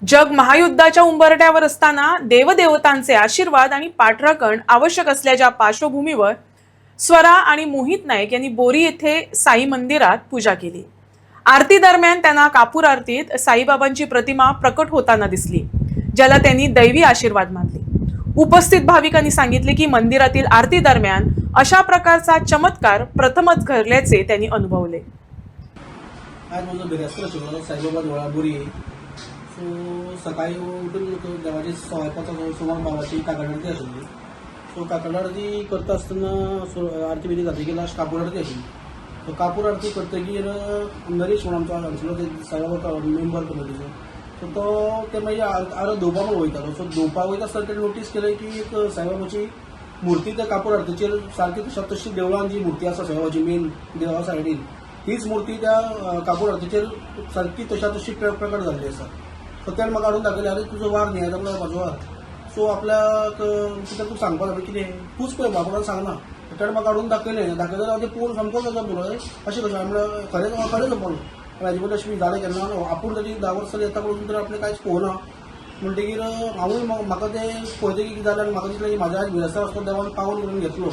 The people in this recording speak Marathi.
जग महायुद्धाच्या उंबरठ्यावर असताना देवदेवतांचे आशीर्वाद आणि पाठराखण आवश्यक असल्याच्या पार्श्वभूमीवर स्वरा आणि मोहित नाईक यांनी बोरी येथे साई मंदिरात पूजा केली। आरती दरम्यान त्यांना कापूर आरतीत साईबाबांची प्रतिमा प्रकट होताना दिसली, ज्याला त्यांनी दैवी आशीर्वाद मानले। उपस्थित भाविकांनी सांगितले की मंदिरातील आरती दरम्यान अशा प्रकारचा चमत्कार प्रथमच घडल्याचे त्यांनी अनुभवले। आज माझं बिरासकर शिकलो साईबाबा देवळा बोरी। सो सकाळी उठून देवाची स्वयंपाकाचा सुमार बाबाची काकड आरती आशिल्ली। सो काकड आरती करता आसतना आरती विधी जातकीर गेला कापूर आरती आशिल्ली। सो कापूर आरती करतकीर नरेश म्हणून आमचो ते साईबाबा मेंबर कमिटीचो। सो तो ते मागीर आरो धुवपाक वयतालो। सो धुवपाक वयता आसतना तेणें नोटीस केलें की एक साईबाबाची मुर्ती त्या कापूर आरतीचेर सारकी तशी देवळान जी मुर्ती आसा साईबाबाची मेन देवळा सायडीन हीच मूर्ती त्या कापूर आरतीचेर सारकी तशी प्रकट जाल्ली आसा। सो तेणें म्हाका हाडून दाखयलें, अरे तुजो वार न्ही आतां म्हजो वार। सो आपल्याक कितें तूं सांगपाक जाय कितें तूंच पळय म्हाका सांगना। तेणें म्हाका हाडून दाखयलें हांव तें पळोवन सामको जाता पळय अशें कशें म्हळ्यार खरेंच पळय हाजे पयलीं अशें जालें केन्ना आपूण तरी 10 वर्सां येता पळोवन तर आपणें कांयच पळोवना। म्हणटकीर हांवूय म्हाका तें पळयतकीर कितें जालें आनी म्हाका दिसलें की म्हाज्या आज बिरास्तार वचपाक देवान पावन करून घेतलो।